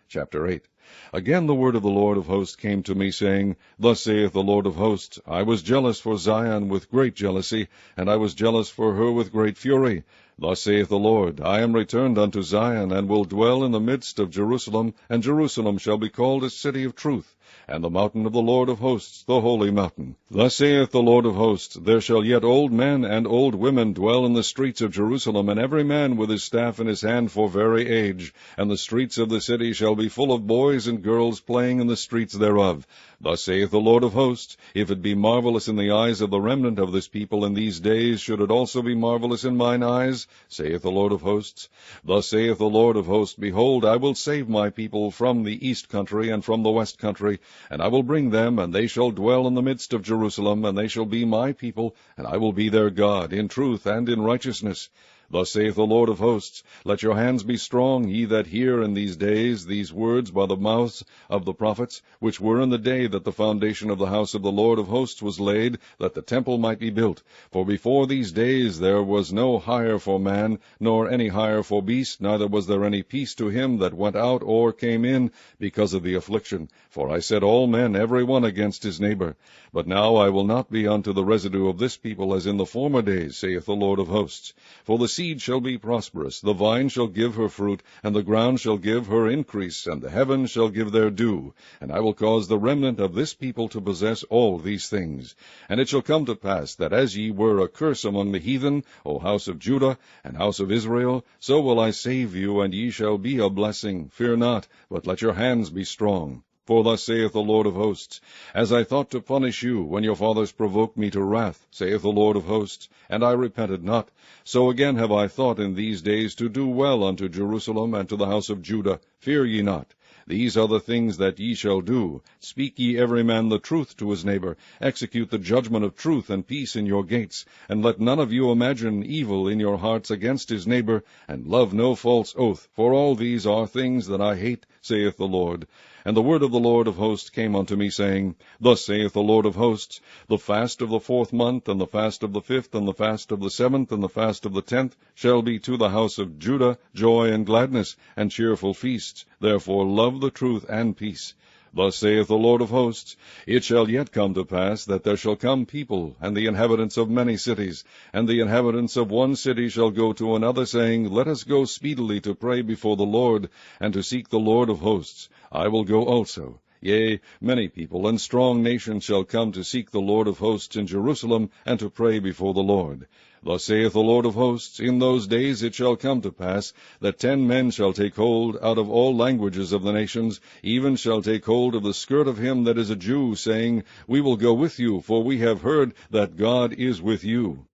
Chapter 8. Again the word of the Lord of hosts came to me, saying, Thus saith the Lord of hosts, I was jealous for Zion with great jealousy, and I was jealous for her with great fury. Thus saith the Lord, I am returned unto Zion, and will dwell in the midst of Jerusalem, and Jerusalem shall be called a city of truth, and the mountain of the Lord of hosts, the holy mountain. Thus saith the Lord of hosts, There shall yet old men and old women dwell in the streets of Jerusalem, and every man with his staff in his hand for very age, and the streets of the city shall be full of boys and girls playing in the streets thereof. Thus saith the Lord of hosts, If it be marvellous in the eyes of the remnant of this people in these days, should it also be marvellous in mine eyes, saith the Lord of hosts. Thus saith the Lord of hosts, Behold, I will save my people from the east country and from the west country, and I will bring them, and they shall dwell in the midst of Jerusalem, and they shall be my people, and I will be their God, in truth and in righteousness. Thus saith the Lord of hosts, Let your hands be strong, ye that hear in these days these words by the mouths of the prophets, which were in the day that the foundation of the house of the Lord of hosts was laid, that the temple might be built. For before these days there was no hire for man, nor any hire for beast, neither was there any peace to him that went out or came in, because of the affliction. For I set all men every one against his neighbor. But now I will not be unto the residue of this people as in the former days, saith the Lord of hosts. For the seed shall be prosperous, the vine shall give her fruit, and the ground shall give her increase, and the heavens shall give their dew. And I will cause the remnant of this people to possess all these things. And it shall come to pass, that as ye were a curse among the heathen, O house of Judah and house of Israel, so will I save you, and ye shall be a blessing. Fear not, but let your hands be strong. For thus saith the Lord of hosts, As I thought to punish you, when your fathers provoked me to wrath, saith the Lord of hosts, and I repented not, so again have I thought in these days to do well unto Jerusalem and to the house of Judah. Fear ye not. These are the things that ye shall do. Speak ye every man the truth to his neighbor. Execute the judgment of truth and peace in your gates. And let none of you imagine evil in your hearts against his neighbor, and love no false oath. For all these are things that I hate, saith the Lord. And the word of the Lord of hosts came unto me, saying, Thus saith the Lord of hosts, The fast of the 4th month, and the fast of the 5th, and the fast of the 7th, and the fast of the 10th, shall be to the house of Judah joy and gladness, and cheerful feasts. Therefore love the truth and peace. Thus saith the Lord of hosts, It shall yet come to pass, that there shall come people, and the inhabitants of many cities, and the inhabitants of one city shall go to another, saying, Let us go speedily to pray before the Lord, and to seek the Lord of hosts. I will go also. Yea, many people and strong nations shall come to seek the Lord of hosts in Jerusalem, and to pray before the Lord. Thus saith the Lord of hosts, In those days it shall come to pass, that 10 men shall take hold out of all languages of the nations, even shall take hold of the skirt of him that is a Jew, saying, We will go with you, for we have heard that God is with you.